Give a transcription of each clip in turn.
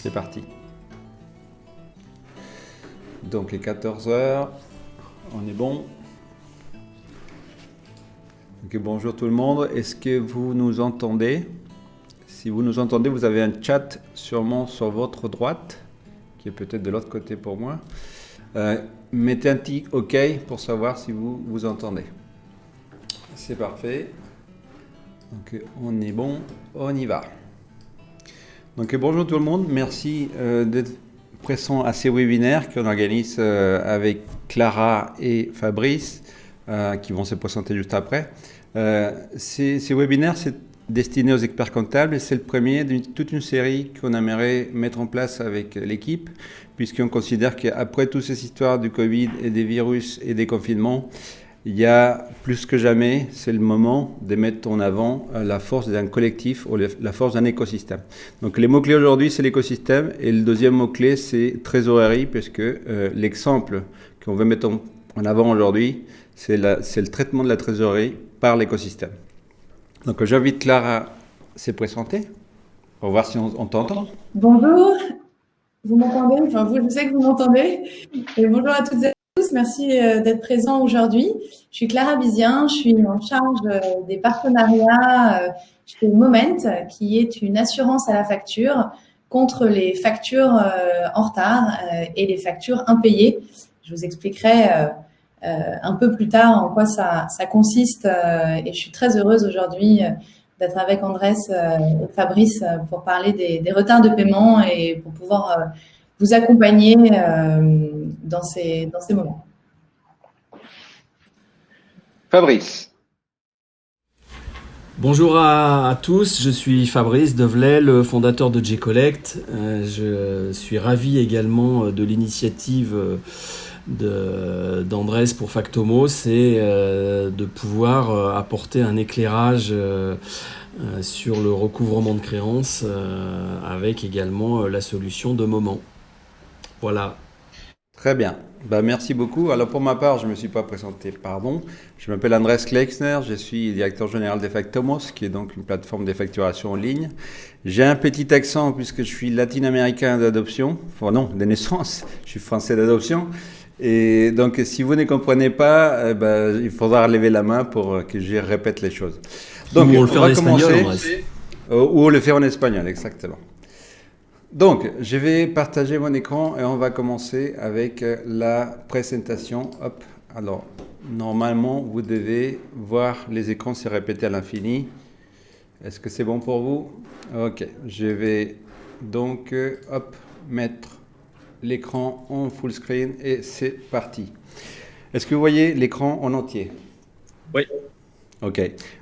C'est parti. Donc, il est 14 heures. On est bon. Okay, bonjour tout le monde. Est-ce que vous nous entendez? Si vous nous entendez, vous avez un chat sûrement sur votre droite, qui est peut-être de l'autre côté pour moi. Mettez un petit OK pour savoir si vous vous entendez. C'est parfait. Donc, on est bon. On y va. Donc, bonjour tout le monde. Merci d'être présent à ces webinaires qu'on organise avec Clara et Fabrice, qui vont se présenter juste après. Ces webinaires, c'est destiné aux experts comptables et c'est le premier de toute une série qu'on aimerait mettre en place avec l'équipe, puisqu'on considère qu'après toutes ces histoires du Covid et des virus et des confinements, il y a plus que jamais, c'est le moment de mettre en avant la force d'un collectif ou la force d'un écosystème. Donc les mots-clés aujourd'hui, c'est l'écosystème et le deuxième mot-clé, c'est trésorerie, puisque l'exemple qu'on veut mettre en avant aujourd'hui, c'est le traitement de la trésorerie par l'écosystème. Donc j'invite Clara à se présenter pour voir si on t'entend. Bonjour, vous m'entendez? Enfin, je sais que vous m'entendez. Et bonjour à toutes et à tous, merci d'être présents aujourd'hui. Je suis Clara Bizien, je suis en charge des partenariats chez Moment, qui est une assurance à la facture contre les factures en retard et les factures impayées. Je vous expliquerai un peu plus tard en quoi ça consiste et je suis très heureuse aujourd'hui d'être avec Andrés et Fabrice pour parler des retards de paiement et pour pouvoir vous accompagner dans ces moments. Fabrice. Bonjour à tous, je suis Fabrice Develet, le fondateur de J-Collect. Je suis ravi également de l'initiative d'Andrés pour Factomos, c'est de pouvoir apporter un éclairage sur le recouvrement de créances avec également la solution de Moment. Voilà. Très bien. Merci beaucoup. Alors pour ma part, je ne me suis pas présenté, pardon. Je m'appelle Andrés Kleixner, je suis directeur général de Factomos, qui est donc une plateforme de facturation en ligne. J'ai un petit accent puisque je suis latino-américain d'adoption, enfin non, de naissance, je suis français d'adoption. Et donc si vous ne comprenez pas, il faudra lever la main pour que je répète les choses. Donc, ou on le fait en espagnol, ou le faire en espagnol, exactement. Donc, je vais partager mon écran et on va commencer avec la présentation. Hop. Alors, normalement, vous devez voir les écrans se répéter à l'infini. Est-ce que c'est bon pour vous? Ok. Je vais donc mettre l'écran en full screen et c'est parti. Est-ce que vous voyez l'écran en entier? Oui. Ok.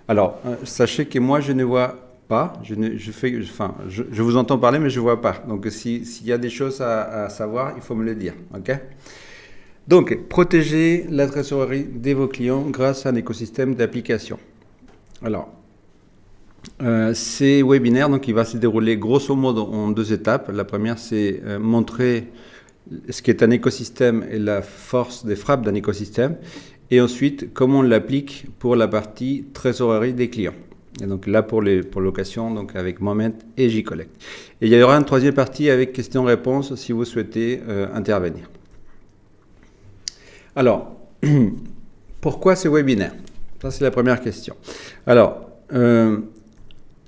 Alors, sachez que moi, je ne vois pas, je vous entends parler, mais je ne vois pas. Donc, s'il y a des choses à savoir, il faut me le dire. Ok? Donc, protéger la trésorerie de vos clients grâce à un écosystème d'applications. Alors, ces webinaires, donc, il va se dérouler grosso modo en deux étapes. La première, c'est montrer ce qu'est un écosystème et la force des frappes d'un écosystème. Et ensuite, comment on l'applique pour la partie trésorerie des clients. Et donc là, pour location, donc avec Moment et J-Collect. Et il y aura une troisième partie avec questions-réponses si vous souhaitez intervenir. Alors, pourquoi ces webinaires? Ça, c'est la première question. Alors,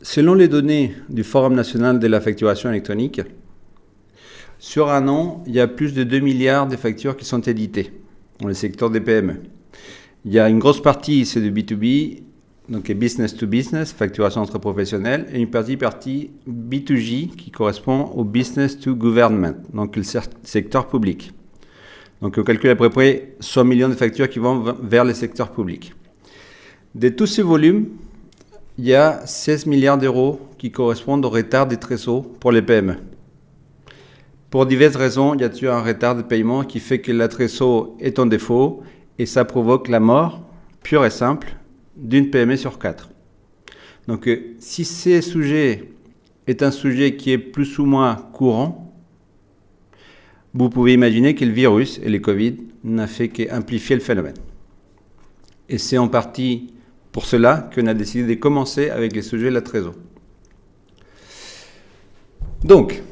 selon les données du Forum national de la facturation électronique, sur un an, il y a plus de 2 milliards de factures qui sont éditées dans le secteur des PME. Il y a une grosse partie, c'est du B2B, donc business to business, facturation entre professionnels, et une partie B2G qui correspond au business to government, donc le secteur public. Donc on calcule à peu près 100 millions de factures qui vont vers le secteur public. De tous ces volumes, il y a 16 milliards d'euros qui correspondent au retard des trésors pour les PME. Pour diverses raisons, il y a toujours un retard de paiement qui fait que la trésor est en défaut et ça provoque la mort pure et simple d'une PME sur 4. Donc, si ce sujet est un sujet qui est plus ou moins courant, vous pouvez imaginer que le virus et le Covid n'a fait qu'amplifier le phénomène. Et c'est en partie pour cela qu'on a décidé de commencer avec les sujets de la trésor. Donc,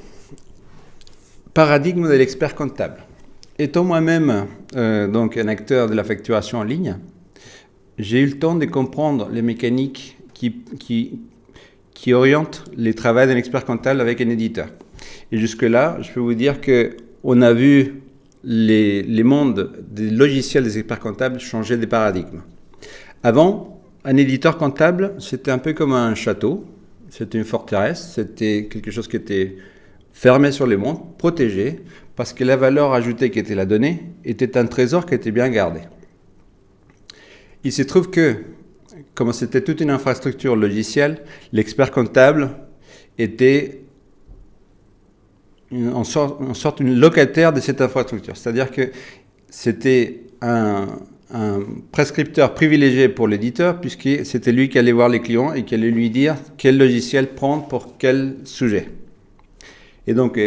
paradigme de l'expert comptable. Étant moi-même donc un acteur de la facturation en ligne, j'ai eu le temps de comprendre les mécaniques qui orientent les travaux d'un expert comptable avec un éditeur. Et jusque-là, je peux vous dire qu'on a vu les mondes des logiciels des experts comptables changer des paradigmes. Avant, un éditeur comptable, c'était un peu comme un château, c'était une forteresse, c'était quelque chose qui était fermé sur les mondes, protégé, parce que la valeur ajoutée qui était la donnée était un trésor qui était bien gardé. Il se trouve que, comme c'était toute une infrastructure logicielle, l'expert comptable était en sorte une locataire de cette infrastructure. C'est-à-dire que c'était un prescripteur privilégié pour l'éditeur, puisque c'était lui qui allait voir les clients et qui allait lui dire quel logiciel prendre pour quel sujet. Et donc,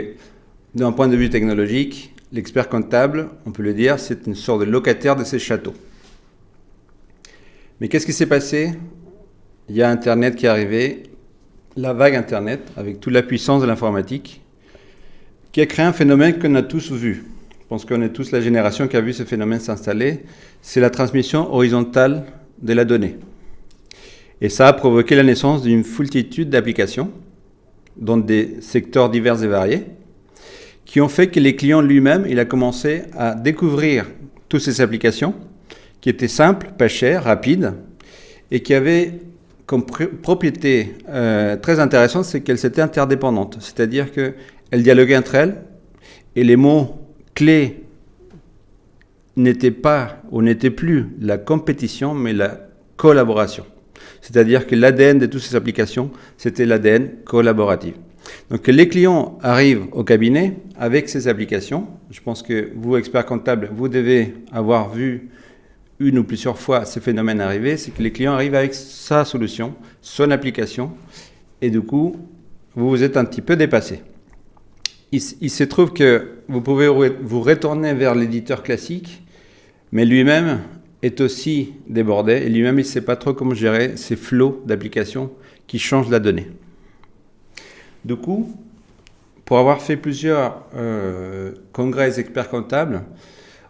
d'un point de vue technologique, l'expert comptable, on peut le dire, c'est une sorte de locataire de ces châteaux. Mais qu'est-ce qui s'est passé? Il y a Internet qui est arrivé, la vague Internet, avec toute la puissance de l'informatique, qui a créé un phénomène qu'on a tous vu. Je pense qu'on est tous la génération qui a vu ce phénomène s'installer. C'est la transmission horizontale de la donnée. Et ça a provoqué la naissance d'une foultitude d'applications, dans des secteurs divers et variés, qui ont fait que les clients lui-même, il a commencé à découvrir toutes ces applications, qui étaient simples, pas chères, rapides, et qui avaient comme propriété très intéressante, c'est qu'elles étaient interdépendantes. C'est-à-dire qu'elles dialoguaient entre elles, et les mots clés n'étaient pas ou n'étaient plus la compétition, mais la collaboration. C'est-à-dire que l'ADN de toutes ces applications, c'était l'ADN collaboratif. Donc les clients arrivent au cabinet avec ces applications. Je pense que vous, experts comptables, vous devez avoir vu une ou plusieurs fois ce phénomène arriver, c'est que les clients arrivent avec sa solution, son application, et du coup, vous vous êtes un petit peu dépassé. Il se trouve que vous pouvez vous retourner vers l'éditeur classique, mais lui-même est aussi débordé, et lui-même, il ne sait pas trop comment gérer ces flots d'applications qui changent la donnée. Du coup, pour avoir fait plusieurs congrès experts comptables,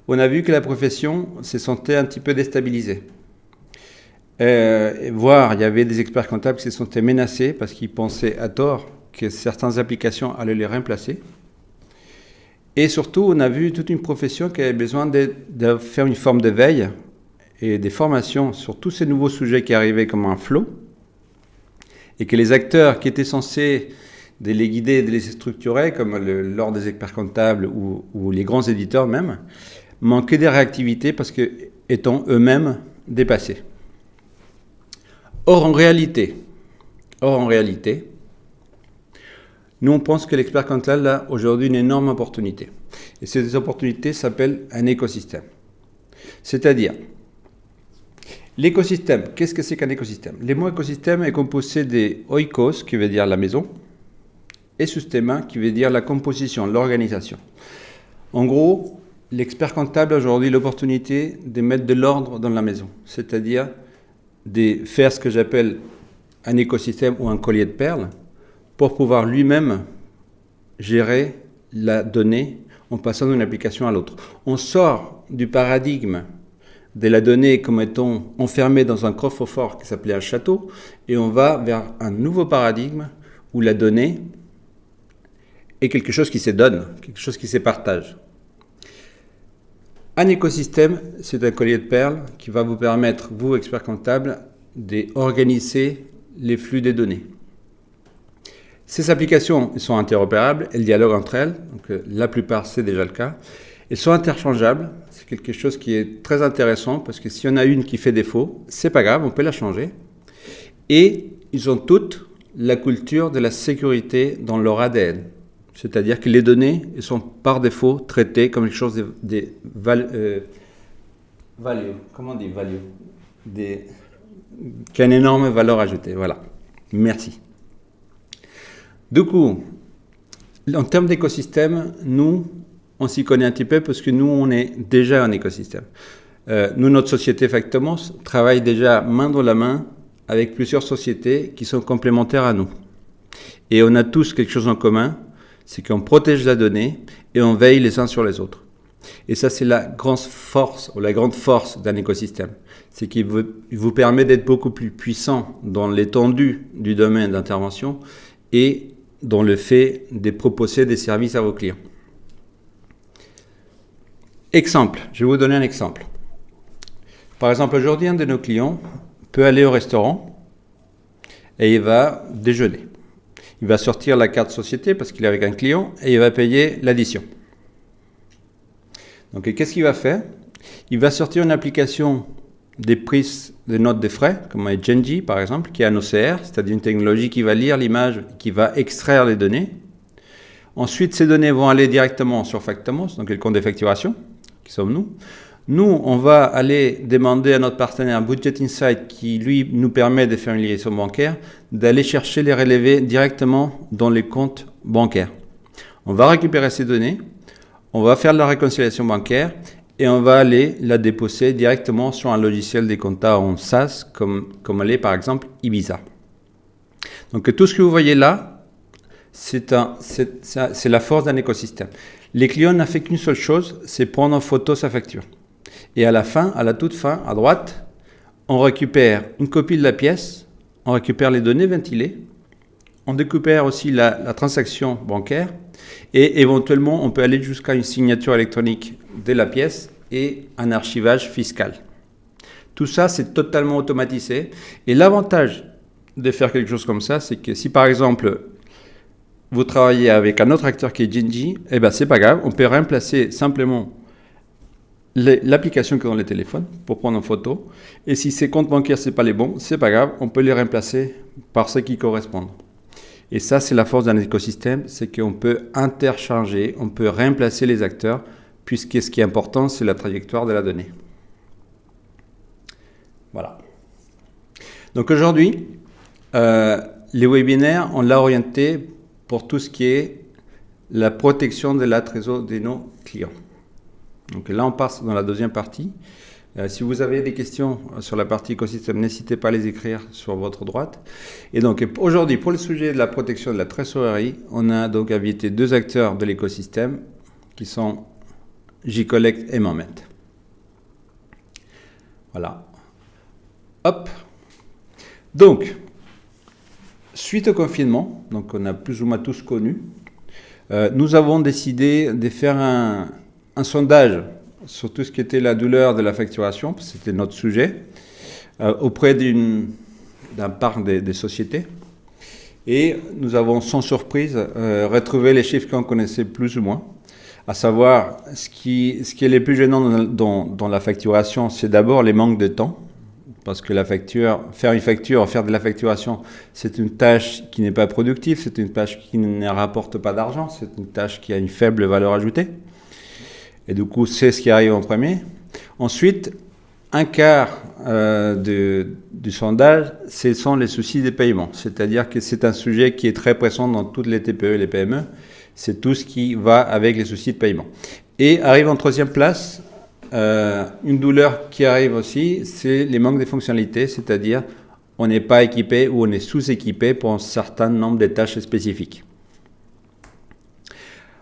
on a vu que la profession se sentait un petit peu déstabilisée. Voire, il y avait des experts comptables qui se sentaient menacés parce qu'ils pensaient à tort que certaines applications allaient les remplacer. Et surtout, on a vu toute une profession qui avait besoin de faire une forme de veille et des formations sur tous ces nouveaux sujets qui arrivaient comme un flot, et que les acteurs qui étaient censés de les guider et de les structurer, comme l'ordre des experts comptables ou les grands éditeurs même, manquaient de réactivité parce que étant eux-mêmes dépassés. Or en réalité, nous on pense que l'expert comptable a aujourd'hui une énorme opportunité. Et cette opportunité s'appelle un écosystème. C'est-à-dire, l'écosystème, qu'est-ce que c'est qu'un écosystème? Le mot écosystème est composé de oikos, qui veut dire la maison, et systema, qui veut dire la composition, l'organisation. En gros, l'expert comptable a aujourd'hui l'opportunité de mettre de l'ordre dans la maison, c'est-à-dire de faire ce que j'appelle un écosystème ou un collier de perles pour pouvoir lui-même gérer la donnée en passant d'une application à l'autre. On sort du paradigme de la donnée comme étant enfermée dans un coffre-fort qui s'appelait un château et on va vers un nouveau paradigme où la donnée est quelque chose qui se donne, quelque chose qui se partage. Un écosystème, c'est un collier de perles qui va vous permettre, vous, experts comptables, d'organiser les flux des données. Ces applications sont interopérables, elles dialoguent entre elles, donc la plupart c'est déjà le cas. Elles sont interchangeables, c'est quelque chose qui est très intéressant parce que si on a une qui fait défaut, c'est pas grave, on peut la changer. Et ils ont toutes la culture de la sécurité dans leur ADN. C'est-à-dire que les données elles sont par défaut traitées comme quelque chose de value. Comment on dit value? Qui a une énorme valeur ajoutée. Voilà. Merci. Du coup, en termes d'écosystème, nous, on s'y connaît un petit peu parce que nous, on est déjà un écosystème. Nous, notre société Factomos travaille déjà main dans la main avec plusieurs sociétés qui sont complémentaires à nous. Et on a tous quelque chose en commun, c'est qu'on protège la donnée et on veille les uns sur les autres. Et ça, c'est la grande force d'un écosystème. C'est qu'il vous permet d'être beaucoup plus puissant dans l'étendue du domaine d'intervention et dans le fait de proposer des services à vos clients. Exemple, je vais vous donner un exemple. Par exemple, aujourd'hui, un de nos clients peut aller au restaurant et il va déjeuner. Il va sortir la carte société parce qu'il est avec un client et il va payer l'addition. Donc, qu'est-ce qu'il va faire? Il va sortir une application des prises de notes de frais, comme Genji par exemple, qui est un OCR, c'est-à-dire une technologie qui va lire l'image, qui va extraire les données. Ensuite, ces données vont aller directement sur Factomos, donc le compte de facturation, qui sommes nous. Nous, on va aller demander à notre partenaire Budget Insight, qui lui nous permet de faire une liaison bancaire, d'aller chercher les relevés directement dans les comptes bancaires. On va récupérer ces données, on va faire la réconciliation bancaire et on va aller la déposer directement sur un logiciel de compta en SaaS, comme elle est par exemple Ibiza. Donc tout ce que vous voyez là, c'est la force d'un écosystème. Les clients n'ont fait qu'une seule chose, c'est prendre en photo sa facture. Et à la toute fin, à droite, on récupère une copie de la pièce, on récupère les données ventilées, on récupère aussi la transaction bancaire et éventuellement, on peut aller jusqu'à une signature électronique de la pièce et un archivage fiscal. Tout ça, c'est totalement automatisé. Et l'avantage de faire quelque chose comme ça, c'est que si par exemple, vous travaillez avec un autre acteur qui est Genji, eh ben, c'est pas grave, on peut remplacer simplement l'application qui est dans le téléphone pour prendre en photo. Et si ces comptes bancaires, c'est pas les bons, c'est pas grave, on peut les remplacer par ceux qui correspondent. Et ça, c'est la force d'un écosystème, c'est qu'on peut interchanger, on peut remplacer les acteurs, puisque ce qui est important, c'est la trajectoire de la donnée. Voilà. Donc aujourd'hui, les webinaires, on l'a orienté pour tout ce qui est la protection de la trésorerie de nos clients. Donc là, on passe dans la deuxième partie. Si vous avez des questions sur la partie écosystème, n'hésitez pas à les écrire sur votre droite. Et donc aujourd'hui, pour le sujet de la protection de la trésorerie, on a donc invité deux acteurs de l'écosystème qui sont JCollect et Moment. Voilà. Hop. Donc, suite au confinement, donc on a plus ou moins tous connu, nous avons décidé de faire un sondage sur tout ce qui était la douleur de la facturation, parce que c'était notre sujet, auprès d'un parc des sociétés. Et nous avons sans surprise retrouvé les chiffres qu'on connaissait plus ou moins, à savoir ce qui est le plus gênant dans la facturation, c'est d'abord les manques de temps, parce que faire de la facturation, c'est une tâche qui n'est pas productive, c'est une tâche qui ne rapporte pas d'argent, c'est une tâche qui a une faible valeur ajoutée. Et du coup, c'est ce qui arrive en premier. Ensuite, un quart du sondage, ce sont les soucis des paiements. C'est-à-dire que c'est un sujet qui est très présent dans toutes les TPE et les PME. C'est tout ce qui va avec les soucis de paiement. Et arrive en troisième place, une douleur qui arrive aussi, c'est les manques de fonctionnalités. C'est-à-dire, on n'est pas équipé ou on est sous-équipé pour un certain nombre de tâches spécifiques.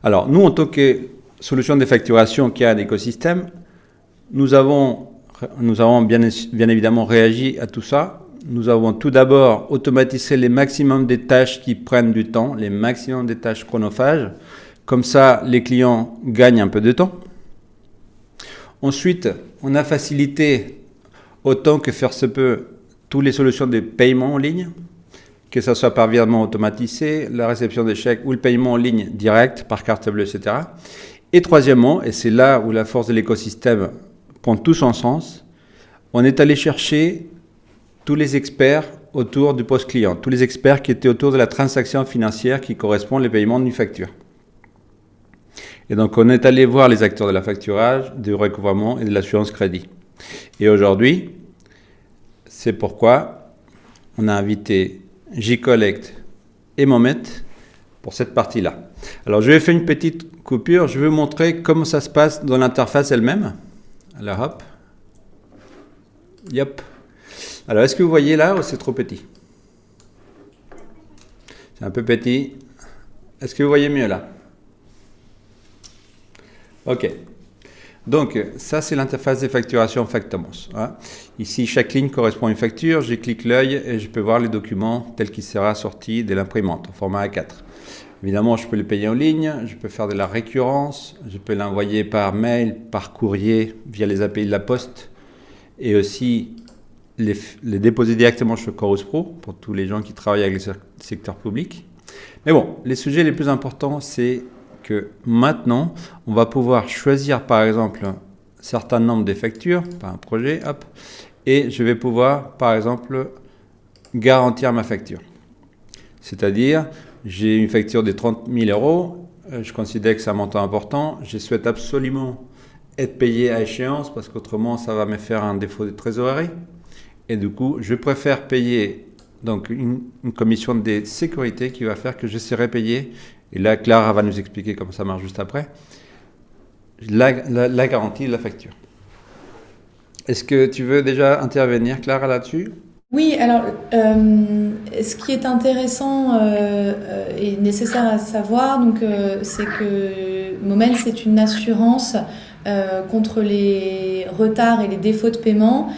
Alors, nous, en tant que solution de facturation qui a un écosystème, nous avons bien évidemment réagi à tout ça. Nous avons tout d'abord automatisé les maximums des tâches qui prennent du temps, les maximums des tâches chronophages. Comme ça, les clients gagnent un peu de temps. Ensuite, on a facilité autant que faire se peut toutes les solutions de paiement en ligne, que ce soit par virement automatisé, la réception des chèques ou le paiement en ligne direct par carte bleue, etc. Et troisièmement, et c'est là où la force de l'écosystème prend tout son sens, on est allé chercher tous les experts autour du post-client, tous les experts qui étaient autour de la transaction financière qui correspond au paiement d'une facture. Et donc, on est allé voir les acteurs de la facturage, du recouvrement et de l'assurance crédit. Et aujourd'hui, c'est pourquoi on a invité JCollect et Moment pour cette partie-là. Alors, je vais faire une petite coupure. Je vais vous montrer comment ça se passe dans l'interface elle-même. Alors, hop. Yep. Alors, est-ce que vous voyez là ou c'est trop petit? C'est un peu petit. Est-ce que vous voyez mieux là? Ok. Donc, ça, c'est l'interface des facturations Factomos. Hein. Ici, chaque ligne correspond à une facture. Je clique l'œil et je peux voir les documents tels qu'ils seront sortis de l'imprimante en format A4. Évidemment, je peux les payer en ligne, je peux faire de la récurrence, je peux l'envoyer par mail, par courrier, via les API de la Poste, et aussi les déposer directement chez Chorus Pro, pour tous les gens qui travaillent avec le secteur public. Mais bon, les sujets les plus importants, c'est que maintenant, on va pouvoir choisir, par exemple, un certain nombre de factures, par un projet, hop, et je vais pouvoir, par exemple, garantir ma facture. C'est-à-dire, j'ai une facture de 30 000 euros, je considère que c'est un montant important, je souhaite absolument être payé à échéance parce qu'autrement ça va me faire un défaut de trésorerie. Et du coup, je préfère payer donc une commission de sécurité qui va faire que je serai payé. Et là, Clara va nous expliquer comment ça marche juste après. La garantie de la facture. Est-ce que tu veux déjà intervenir, Clara, là-dessus ? Oui, alors ce qui est intéressant et nécessaire à savoir, donc, c'est que Moment, c'est une assurance contre les retards et les défauts de paiement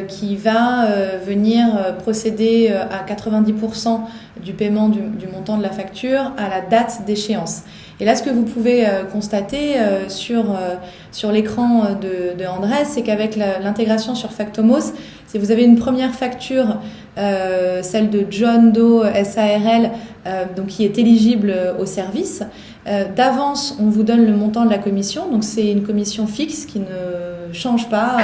qui va venir procéder à 90% du paiement du montant de la facture à la date d'échéance. Et là, ce que vous pouvez constater sur l'écran de Andrés, c'est qu'avec l'intégration sur Factomos, si vous avez une première facture, celle de John Doe SARL, donc qui est éligible au service, d'avance, on vous donne le montant de la commission. Donc c'est une commission fixe qui ne change pas,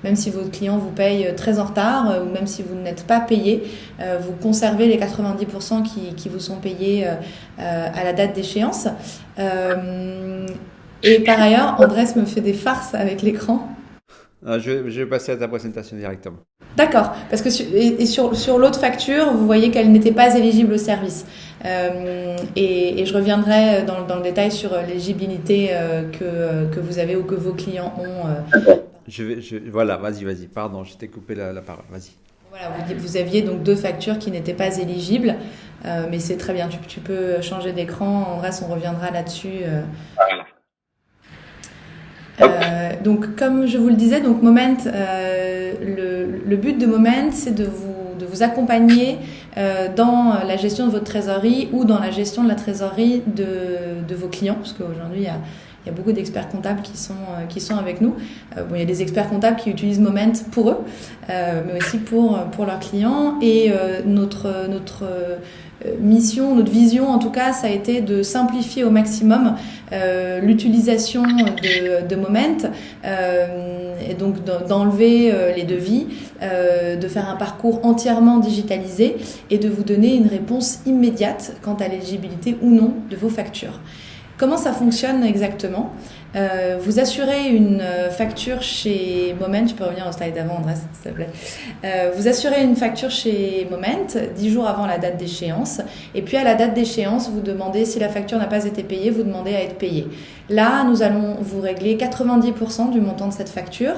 même si votre client vous paye très en retard ou même si vous n'êtes pas payé, vous conservez les 90% qui vous sont payés à la date d'échéance. Et par ailleurs, Andrés me fait des farces avec l'écran. Je vais passer à ta présentation directement. D'accord, parce que sur l'autre facture, vous voyez qu'elle n'était pas éligible au service. Et je reviendrai dans le détail sur l'éligibilité que vous avez ou que vos clients ont. Voilà, vas-y, pardon, je t'ai coupé la parole, vas-y. Voilà, vous aviez donc 2 factures qui n'étaient pas éligibles, mais c'est très bien, tu peux changer d'écran, en reste on reviendra là-dessus. Donc, comme je vous le disais, donc Moment, le but de Moment, c'est de vous accompagner dans la gestion de votre trésorerie ou dans la gestion de la trésorerie de vos clients, parce qu'aujourd'hui, il y a beaucoup d'experts comptables qui sont avec nous. Il y a des experts comptables qui utilisent Moment pour eux, mais aussi pour leurs clients. Et notre mission, notre vision en tout cas, ça a été de simplifier au maximum l'utilisation de Moment, et donc d'enlever les devis, de faire un parcours entièrement digitalisé et de vous donner une réponse immédiate quant à l'éligibilité ou non de vos factures. Comment ça fonctionne exactement ? Vous assurez une facture chez Moment, tu peux revenir au slide d'avant, Andrés, s'il te plaît. Vous assurez une facture chez Moment 10 jours avant la date d'échéance, et puis à la date d'échéance, vous demandez, si la facture n'a pas été payée, vous demandez à être payé. Là, nous allons vous régler 90% du montant de cette facture,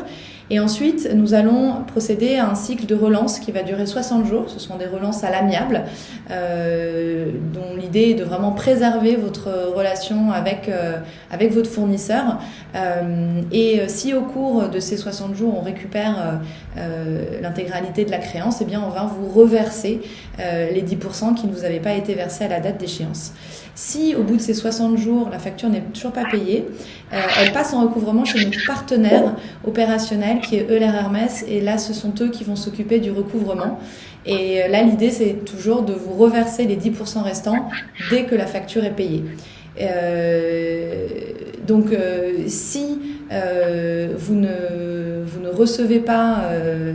et ensuite, nous allons procéder à un cycle de relance qui va durer 60 jours. Ce sont des relances à l'amiable, dont l'idée est de vraiment préserver votre relation avec votre fournisseur. Et si au cours de ces 60 jours, on récupère l'intégralité de la créance, eh bien, on va vous reverser les 10% qui ne vous avaient pas été versés à la date d'échéance. Si au bout de ces 60 jours, la facture n'est toujours pas payée, elle passe en recouvrement chez notre partenaire opérationnel qui est Euler Hermès, et là ce sont eux qui vont s'occuper du recouvrement. Et là l'idée c'est toujours de vous reverser les 10% restants dès que la facture est payée. Donc si vous ne recevez pas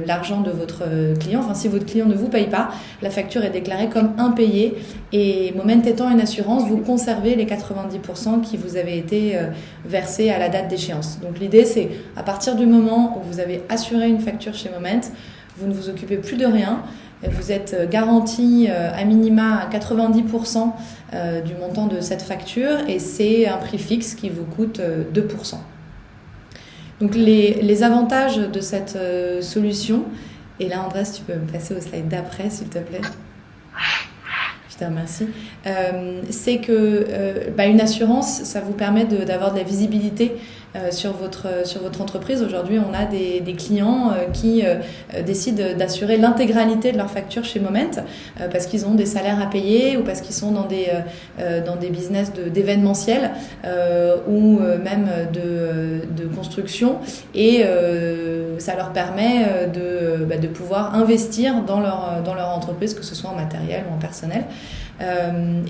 l'argent de votre client, enfin si votre client ne vous paye pas, la facture est déclarée comme impayée, et Moment étant une assurance, vous conservez les 90% qui vous avaient été versés à la date d'échéance. Donc l'idée c'est, à partir du moment où vous avez assuré une facture chez Moment, vous ne vous occupez plus de rien. Vous êtes garanti à minima à 90% du montant de cette facture, et c'est un prix fixe qui vous coûte 2%. Donc les avantages de cette solution, et là Andrés, tu peux me passer au slide d'après s'il te plaît. Je te remercie. C'est que une assurance, ça vous permet d'avoir de la visibilité sur votre entreprise. Aujourd'hui, on a des clients qui décident d'assurer l'intégralité de leur facture chez Moment parce qu'ils ont des salaires à payer ou parce qu'ils sont dans des business d'événementiel ou même de construction, et ça leur permet de pouvoir investir dans leur entreprise, que ce soit en matériel ou en personnel.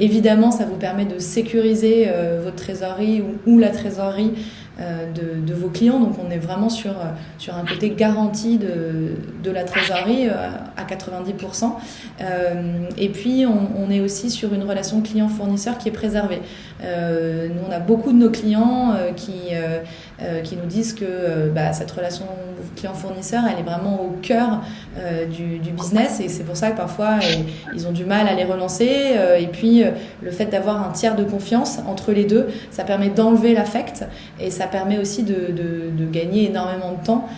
Évidemment, ça vous permet de sécuriser votre trésorerie ou la trésorerie de vos clients. Donc on est vraiment sur un côté garanti de la trésorerie à 90%. Et puis on est aussi sur une relation client-fournisseur qui est préservée. Nous, on a beaucoup de nos clients qui nous disent que cette relation client-fournisseur, elle est vraiment au cœur du business, et c'est pour ça que parfois ils ont du mal à les relancer. Et puis le fait d'avoir un tiers de confiance entre les deux, ça permet d'enlever l'affect, et ça permet aussi de gagner énormément de temps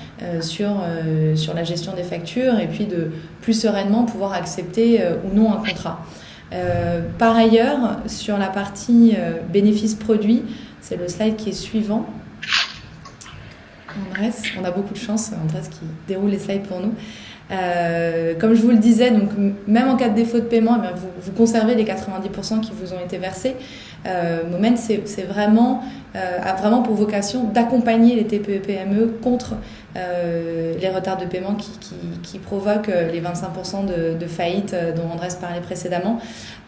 sur la gestion des factures, et puis de plus sereinement pouvoir accepter ou non un contrat. Par ailleurs, sur la partie bénéfices produits, c'est le slide qui est suivant. Andrés, on a beaucoup de chance, Andrés qui déroule les slides pour nous. Comme je vous le disais, donc même en cas de défaut de paiement, vous conservez les 90% qui vous ont été versés. Moment, c'est vraiment a vraiment pour vocation d'accompagner les TPE-PME contre les retards de paiement qui provoquent les 25% de faillite dont Andrés parlait précédemment.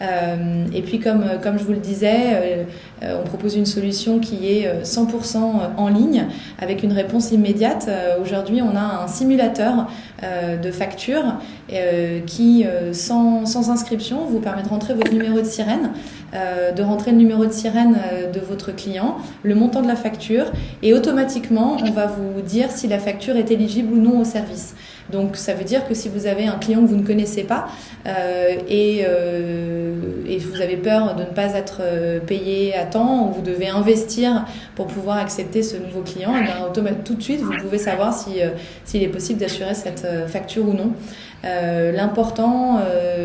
Et puis comme je vous le disais, on propose une solution qui est 100% en ligne avec une réponse immédiate. Aujourd'hui, on a un simulateur de facture qui, sans inscription, vous permet de rentrer votre numéro de sirène, de rentrer le numéro de sirène de votre client, le montant de la facture, et automatiquement, on va vous dire si la facture est éligible ou non au service. Donc ça veut dire que si vous avez un client que vous ne connaissez pas et vous avez peur de ne pas être payé à temps, ou vous devez investir pour pouvoir accepter ce nouveau client, et bien, tout de suite vous pouvez savoir s'il est possible d'assurer cette facture ou non. L'important,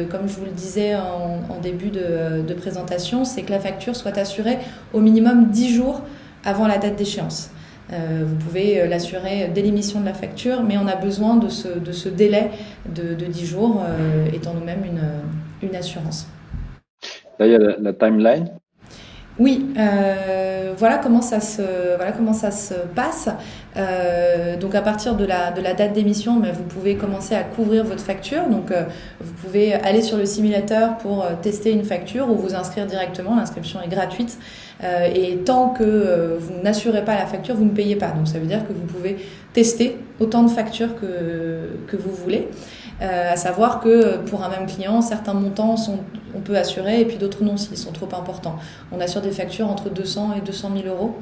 comme je vous le disais en début de présentation, c'est que la facture soit assurée au minimum 10 jours avant la date d'échéance. Vous pouvez l'assurer dès l'émission de la facture, mais on a besoin de ce délai de 10 jours, étant nous-mêmes une assurance. Là, il y a la timeline. Oui, voilà comment ça se passe. Donc à partir de la date d'émission, vous pouvez commencer à couvrir votre facture. Donc vous pouvez aller sur le simulateur pour tester une facture ou vous inscrire directement. L'inscription est gratuite. Et tant que vous n'assurez pas la facture, vous ne payez pas. Donc ça veut dire que vous pouvez tester autant de factures que vous voulez. À savoir que pour un même client, certains montants on peut assurer, et puis d'autres non s'ils sont trop importants. On assure des factures entre 200 et 200 000 euros.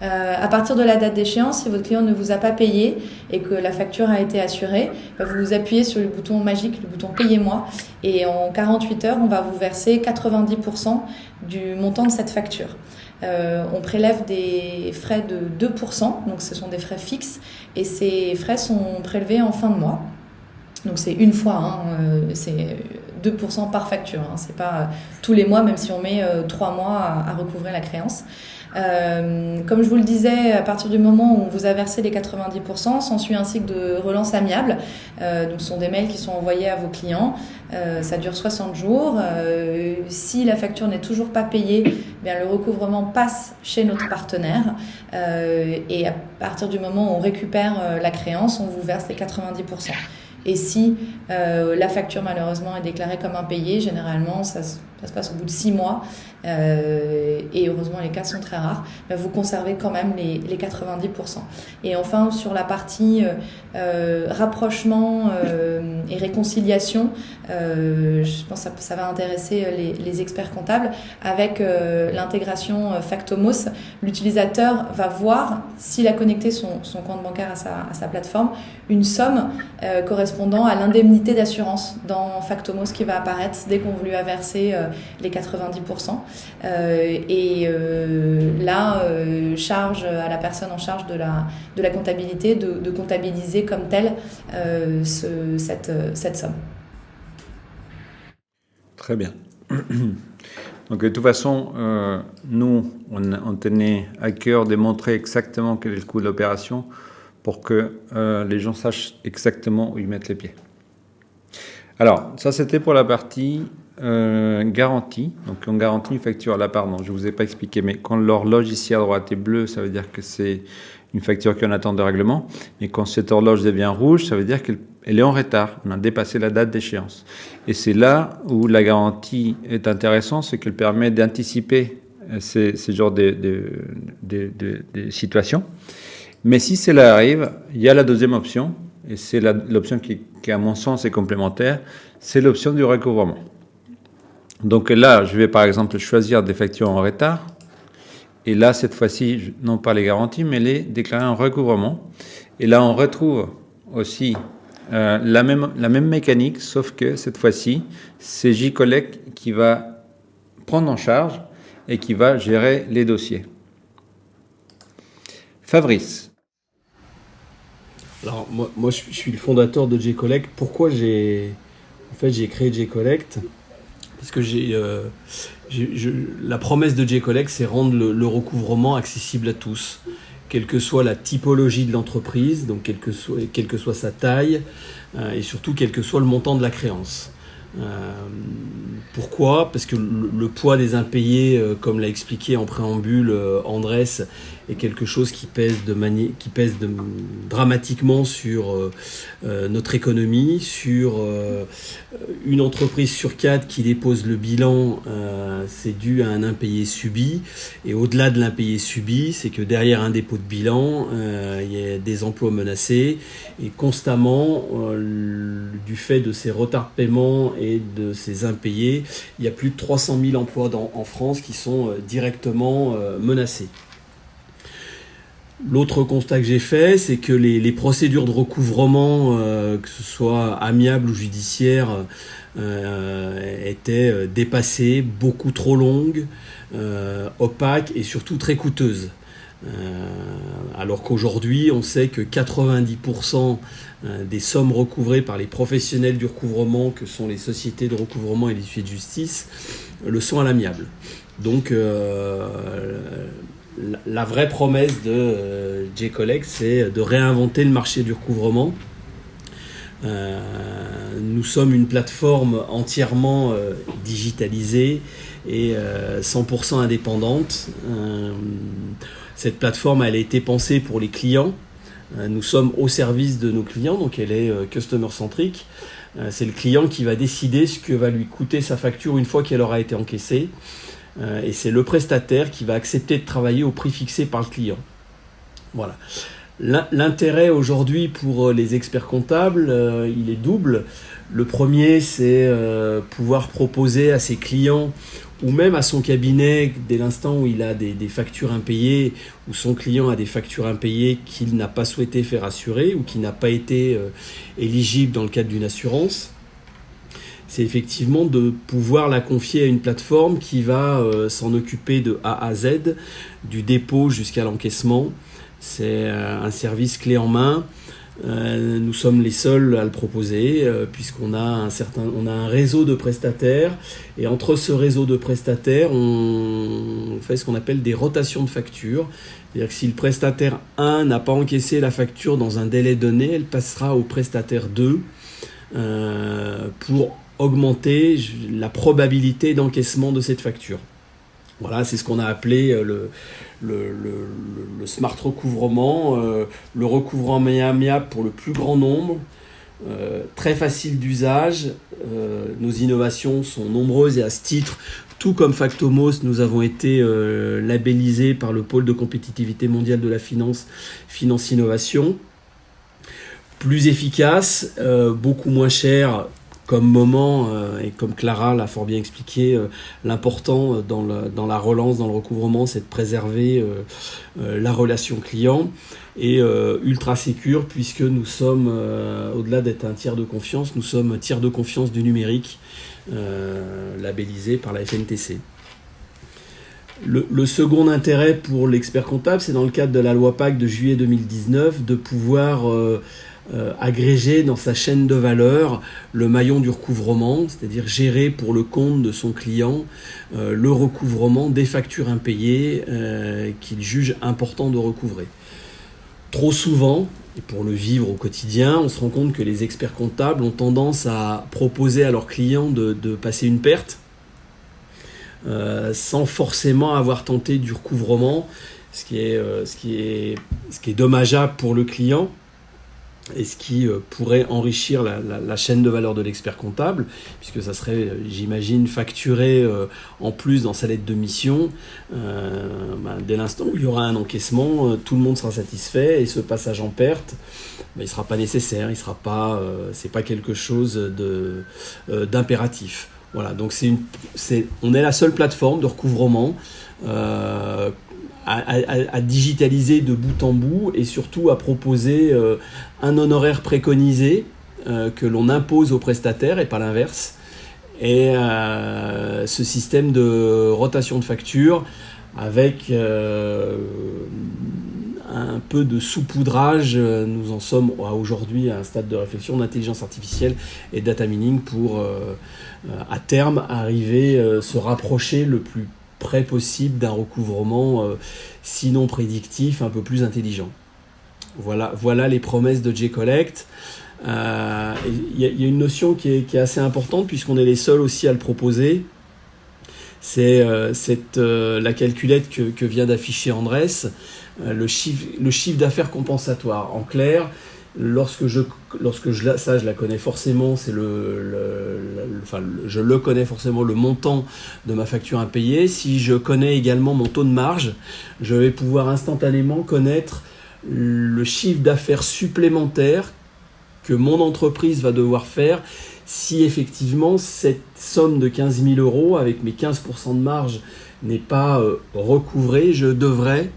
À partir de la date d'échéance, si votre client ne vous a pas payé et que la facture a été assurée, vous appuyez sur le bouton magique, le bouton Payez-moi, et en 48 heures, on va vous verser 90% du montant de cette facture. On prélève des frais de 2%, donc ce sont des frais fixes, et ces frais sont prélevés en fin de mois. Donc c'est une fois, c'est 2% par facture, c'est pas tous les mois, même si on met 3 mois à recouvrer la créance. Comme je vous le disais, à partir du moment où on vous a versé les 90%, s'ensuit un cycle de relance amiable. Donc ce sont des mails qui sont envoyés à vos clients. Ça dure 60 jours. Si la facture n'est toujours pas payée, bien, le recouvrement passe chez notre partenaire. Et à partir du moment où on récupère la créance, on vous verse les 90%. Et si la facture malheureusement est déclarée comme impayée, généralement ça se passe au bout de 6 mois, et heureusement les cas sont très rares, vous conservez quand même les 90%. Et enfin sur la partie rapprochement et réconciliation, je pense que ça va intéresser les experts comptables. Avec l'intégration Factomos, l'utilisateur va voir, s'il a connecté son compte bancaire à sa plateforme, une somme correspondant à l'indemnité d'assurance dans Factomos qui va apparaître dès qu'on lui a versé les 90%. Là, charge à la personne en charge de la comptabilité de comptabiliser comme telle cette somme. Très bien. Donc de toute façon, nous, on tenait à cœur de montrer exactement quel est le coût de l'opération pour que les gens sachent exactement où ils mettent les pieds. Alors, ça c'était pour la partie garantie. Donc on garantit une facture là, pardon, je ne vous ai pas expliqué, mais quand l'horloge ici à droite est bleue, ça veut dire que c'est une facture qui est en attente de règlement. Et quand cette horloge devient rouge, ça veut dire qu'elle est en retard. On a dépassé la date d'échéance. Et c'est là où la garantie est intéressante, c'est qu'elle permet d'anticiper ces genres de situations. Mais si cela arrive, il y a la deuxième option, et c'est l'option qui, à mon sens, est complémentaire, c'est l'option du recouvrement. Donc là, je vais par exemple choisir des factures en retard. Et là, cette fois-ci, non pas les garanties, mais les déclarer en recouvrement. Et là, on retrouve aussi la même mécanique, sauf que cette fois-ci, c'est J-Collect qui va prendre en charge et qui va gérer les dossiers. Fabrice. Alors, moi je suis le fondateur de J-Collect. Pourquoi j'ai créé J-Collect ? Parce que la promesse de J-Collect, c'est rendre le recouvrement accessible à tous, quelle que soit la typologie de l'entreprise, donc quelle que soit sa taille, et surtout quel que soit le montant de la créance. Pourquoi ? Parce que le poids des impayés, comme l'a expliqué en préambule Andrés, est quelque chose qui pèse dramatiquement sur notre économie, sur une entreprise sur 4 qui dépose le bilan, c'est dû à un impayé subi, et au-delà de l'impayé subi, c'est que derrière un dépôt de bilan, il y a des emplois menacés, et constamment, du fait de ces retards de paiement et de ces impayés, il y a plus de 300 000 emplois en France qui sont directement menacés. L'autre constat que j'ai fait, c'est que les procédures de recouvrement, que ce soit amiables ou judiciaires, étaient dépassées, beaucoup trop longues, opaques et surtout très coûteuses. Alors qu'aujourd'hui, on sait que 90% des sommes recouvrées par les professionnels du recouvrement, que sont les sociétés de recouvrement et les huissiers de justice, le sont à l'amiable. Donc, la vraie promesse de J-Collect, c'est de réinventer le marché du recouvrement. Nous sommes une plateforme entièrement digitalisée et 100% indépendante. Cette plateforme, elle a été pensée pour les clients. Nous sommes au service de nos clients, donc elle est customer-centrique. C'est le client qui va décider ce que va lui coûter sa facture une fois qu'elle aura été encaissée. Et c'est le prestataire qui va accepter de travailler au prix fixé par le client. Voilà. L'intérêt aujourd'hui pour les experts comptables, il est double. Le premier, c'est pouvoir proposer à ses clients ou même à son cabinet, dès l'instant où il a des factures impayées, ou son client a des factures impayées qu'il n'a pas souhaité faire assurer ou qui n'a pas été éligible dans le cadre d'une assurance, c'est effectivement de pouvoir la confier à une plateforme qui va s'en occuper de A à Z, du dépôt jusqu'à l'encaissement. C'est un service clé en main. Nous sommes les seuls à le proposer puisqu'on a un réseau de prestataires, et entre ce réseau de prestataires, on fait ce qu'on appelle des rotations de factures. C'est-à-dire que si le prestataire 1 n'a pas encaissé la facture dans un délai donné, elle passera au prestataire 2 pour augmenter la probabilité d'encaissement de cette facture. Voilà, c'est ce qu'on a appelé le smart recouvrement, le recouvrement amiable pour le plus grand nombre, très facile d'usage. Nos innovations sont nombreuses et à ce titre, tout comme Factomos, nous avons été labellisés par le pôle de compétitivité mondiale de la finance, Finance Innovation. Plus efficace, beaucoup moins cher comme moment, et comme Clara l'a fort bien expliqué, l'important dans la relance, dans le recouvrement, c'est de préserver la relation client, et ultra sécure, puisque nous sommes, au-delà d'être un tiers de confiance, nous sommes tiers de confiance du numérique, labellisé par la FNTC. Le second intérêt pour l'expert comptable, c'est dans le cadre de la loi PAC de juillet 2019, de pouvoir agréger dans sa chaîne de valeur le maillon du recouvrement, c'est-à-dire gérer pour le compte de son client le recouvrement des factures impayées qu'il juge important de recouvrer. Trop souvent, et pour le vivre au quotidien, on se rend compte que les experts comptables ont tendance à proposer à leurs clients de passer une perte sans forcément avoir tenté du recouvrement, ce qui est dommageable pour le client et ce qui pourrait enrichir la chaîne de valeur de l'expert comptable, puisque ça serait, j'imagine, facturé en plus dans sa lettre de mission. Dès l'instant où il y aura un encaissement, tout le monde sera satisfait et ce passage en perte, il ne sera pas nécessaire, c'est pas quelque chose d'impératif. Voilà, donc on est la seule plateforme de recouvrement à digitaliser de bout en bout et surtout à proposer un honoraire préconisé que l'on impose aux prestataires et pas l'inverse. Et ce système de rotation de facture avec un peu de saupoudrage, nous en sommes aujourd'hui à un stade de réflexion d'intelligence artificielle et data mining pour à terme arriver, se rapprocher le plus près possible d'un recouvrement, sinon prédictif, un peu plus intelligent. Voilà les promesses de J-Collect. Il y a une notion qui est assez importante puisqu'on est les seuls aussi à le proposer. C'est la calculette que vient d'afficher Andrés, le chiffre d'affaires compensatoire. En clair, je la connais forcément, je le connais forcément le montant de ma facture impayée. Si je connais également mon taux de marge, je vais pouvoir instantanément connaître le chiffre d'affaires supplémentaire que mon entreprise va devoir faire si effectivement cette somme de 15 000 € avec mes 15% de marge n'est pas recouvrée. Je devrais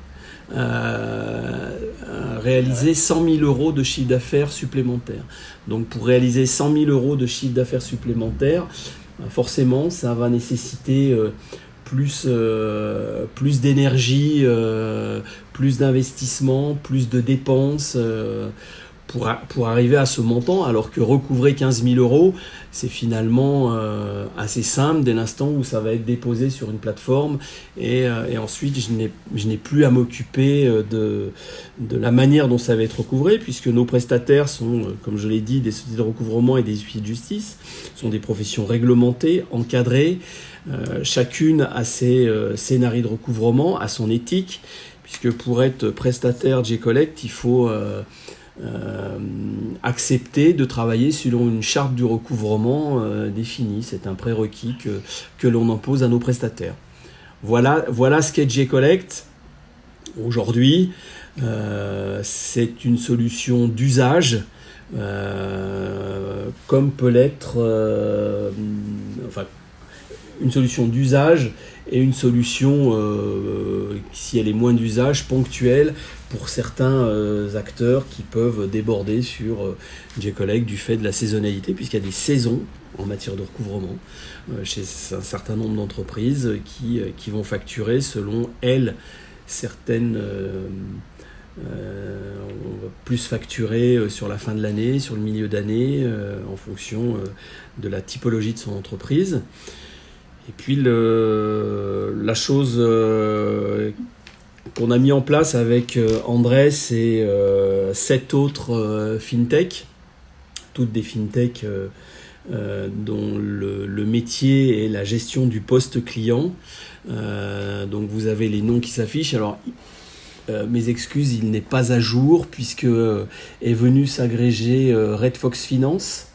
réaliser 100 000 € de chiffre d'affaires supplémentaire. Donc pour réaliser 100 000 € de chiffre d'affaires supplémentaire, forcément ça va nécessiter plus d'énergie, plus d'investissement, plus de dépenses pour arriver à ce montant, alors que recouvrer 15 000 € c'est finalement assez simple dès l'instant où ça va être déposé sur une plateforme et ensuite je n'ai plus à m'occuper de la manière dont ça va être recouvré, puisque nos prestataires sont, comme je l'ai dit, des sociétés de recouvrement et des huissiers de justice, sont des professions réglementées, encadrées, chacune a ses scénarios de recouvrement, a son éthique, puisque pour être prestataire J-Collect, il faut accepter de travailler selon une charte du recouvrement définie. C'est un prérequis que l'on impose à nos prestataires. Voilà ce qu'est J-Collect. Aujourd'hui, c'est une solution d'usage, comme peut l'être une solution d'usage et une solution, si elle est moins d'usage, ponctuelle pour certains acteurs qui peuvent déborder sur J-Collect du fait de la saisonnalité, puisqu'il y a des saisons en matière de recouvrement chez un certain nombre d'entreprises qui vont facturer selon elles certaines. On va plus facturer sur la fin de l'année, sur le milieu d'année, en fonction de la typologie de son entreprise. Et puis la chose qu'on a mis en place avec Andrés et 7 autres fintech, toutes des fintech dont le métier est la gestion du poste client. Donc vous avez les noms qui s'affichent. Alors mes excuses, il n'est pas à jour puisque est venu s'agréger Red Fox Finance,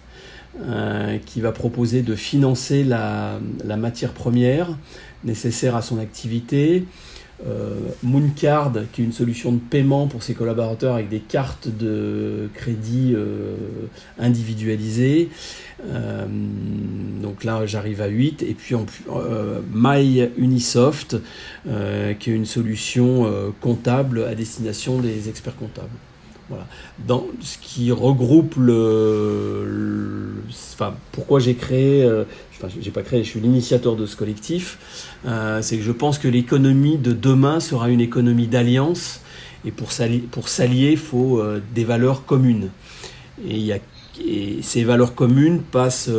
qui va proposer de financer la matière première nécessaire à son activité. Mooncard, qui est une solution de paiement pour ses collaborateurs avec des cartes de crédit individualisées. Donc là, j'arrive à 8. Et puis My Unisoft, qui est une solution comptable à destination des experts comptables. Voilà. Dans ce qui regroupe pourquoi j'ai créé, j'ai pas créé, je suis l'initiateur de ce collectif, c'est que je pense que l'économie de demain sera une économie d'alliance, et pour s'allier, il faut des valeurs communes. Et ces valeurs communes passent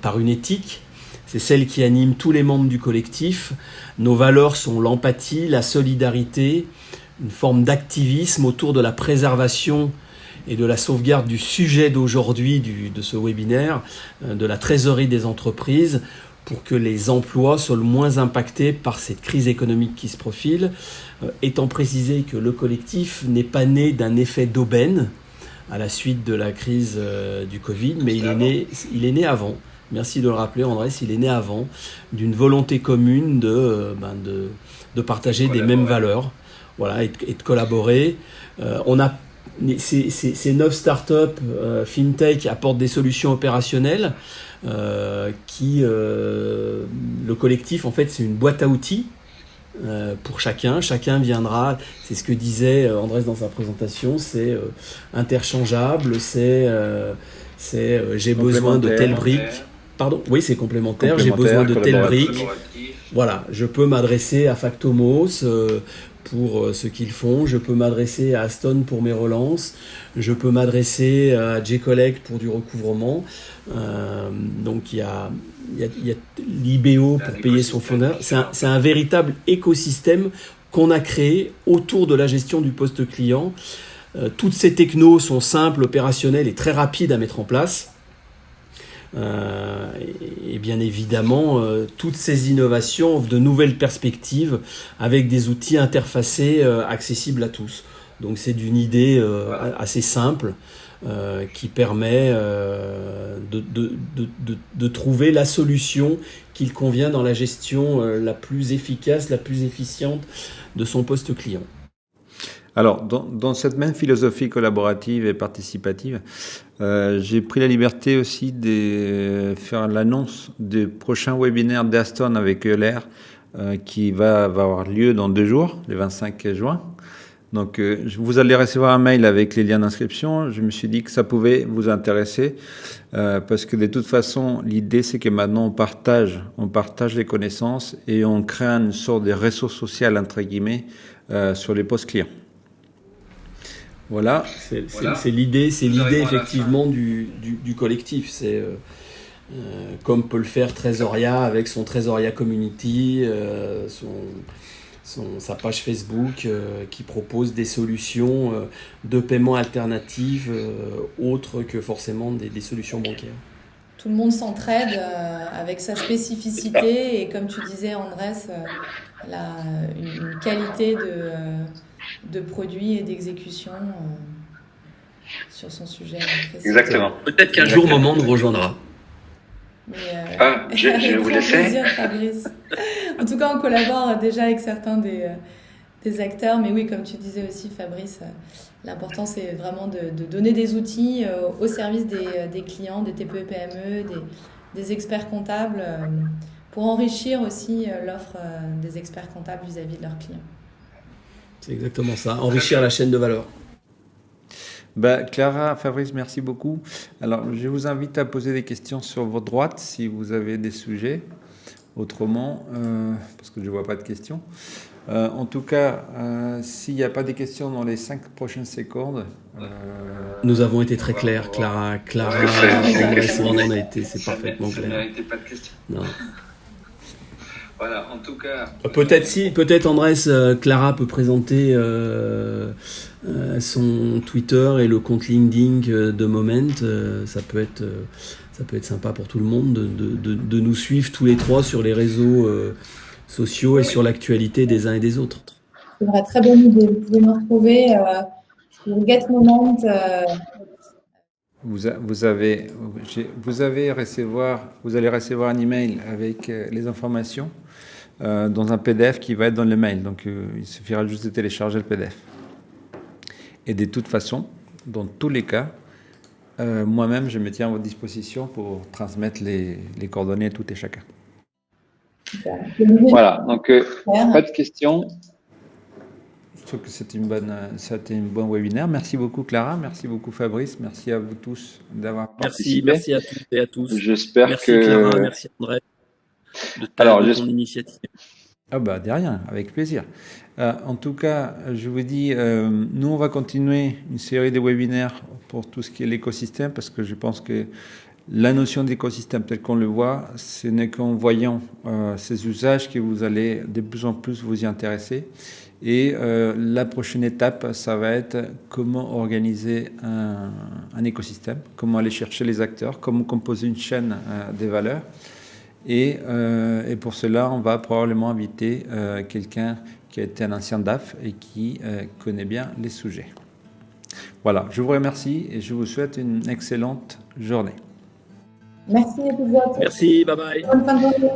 par une éthique. C'est celle qui anime tous les membres du collectif. Nos valeurs sont l'empathie, la solidarité, une forme d'activisme autour de la préservation et de la sauvegarde du sujet d'aujourd'hui, de ce webinaire, de la trésorerie des entreprises, pour que les emplois soient le moins impactés par cette crise économique qui se profile, étant précisé que le collectif n'est pas né d'un effet d'aubaine à la suite de la crise du Covid, mais il est né avant. Merci de le rappeler, Andrés, il est né avant d'une volonté commune de partager des mêmes valeurs, voilà, et de collaborer. Ces 9 startups FinTech apportent des solutions opérationnelles le collectif, en fait, c'est une boîte à outils pour chacun. Chacun viendra, c'est ce que disait Andrés dans sa présentation, c'est interchangeable, c'est j'ai besoin de telle brique. Pardon, oui, c'est complémentaire, j'ai besoin de telle brique. Voilà, je peux m'adresser à Factomos pour ce qu'ils font, je peux m'adresser à Aston pour mes relances, je peux m'adresser à J-Collect pour du recouvrement. Donc il y a l'IBO pour payer son fournisseur. C'est un véritable écosystème qu'on a créé autour de la gestion du poste client. Toutes ces technos sont simples, opérationnelles et très rapides à mettre en place. Et bien évidemment, toutes ces innovations offrent de nouvelles perspectives avec des outils interfacés accessibles à tous. Donc c'est d'une idée assez simple qui permet de trouver la solution qu'il convient dans la gestion la plus efficace, la plus efficiente de son poste client. Alors, dans cette même philosophie collaborative et participative, j'ai pris la liberté aussi de faire l'annonce du prochain webinaire d'Aston avec ELR qui va avoir lieu dans 2 jours, le 25 juin. Donc, vous allez recevoir un mail avec les liens d'inscription. Je me suis dit que ça pouvait vous intéresser parce que de toute façon, l'idée, c'est que maintenant, on partage les connaissances et on crée une sorte de réseau social, entre guillemets, sur les postes clients. Voilà. C'est l'idée effectivement du collectif. C'est comme peut le faire Tresoria avec son Tresoria Community, sa page Facebook qui propose des solutions de paiement alternatives autres que forcément des solutions bancaires. Tout le monde s'entraide avec sa spécificité et comme tu disais Andrés, une qualité de produits et d'exécution sur son sujet. Exactement. Peut-être qu'un jour Moment nous rejoindra. Mais, je vais vous laisser. Plaisir, Fabrice. En tout cas, on collabore déjà avec certains des acteurs, mais oui, comme tu disais aussi, Fabrice, l'important c'est vraiment de donner des outils au service des clients, des TPE, PME, des experts comptables, pour enrichir aussi l'offre des experts comptables vis-à-vis de leurs clients. C'est exactement ça, enrichir la chaîne de valeur. Clara, Fabrice, merci beaucoup. Alors, je vous invite à poser des questions sur votre droite si vous avez des sujets. Autrement, parce que je ne vois pas de questions. En tout cas, s'il n'y a pas de questions dans les 5 prochaines secondes... Nous avons été très clairs, Clara, on a été, c'est parfaitement clair. Ça ne méritait pas de questions. Non. Voilà, en tout cas... Peut-être Andrés, Clara peut présenter son Twitter et le compte LinkedIn de Moment. Ça peut être sympa pour tout le monde de nous suivre tous les trois sur les réseaux sociaux et sur l'actualité des uns et des autres. C'est une très bonne idée. Vous pouvez me retrouver sur Get Moment. Vous allez recevoir un email avec les informations dans un PDF qui va être dans le mail. Donc, il suffira juste de télécharger le PDF. Et de toute façon, dans tous les cas, moi-même, je me tiens à votre disposition pour transmettre les coordonnées à tout et chacun. Voilà, donc pas de questions. Je trouve que c'était un bon webinaire. Merci beaucoup Clara, merci beaucoup Fabrice, merci à vous tous d'avoir participé. Merci à toutes et à tous. J'espère merci Clara, merci André de ton initiative. Ah bah, de rien, avec plaisir. En tout cas, je vous dis, nous, on va continuer une série de webinaires pour tout ce qui est l'écosystème, parce que je pense que la notion d'écosystème tel qu'on le voit, ce n'est qu'en voyant ces usages que vous allez de plus en plus vous y intéresser. Et la prochaine étape, ça va être comment organiser un écosystème, comment aller chercher les acteurs, comment composer une chaîne des valeurs. Et pour cela, on va probablement inviter quelqu'un qui a été un ancien DAF et qui connaît bien les sujets. Voilà, je vous remercie et je vous souhaite une excellente journée. Merci à tous. Merci, bye bye. Bonne fin de journée.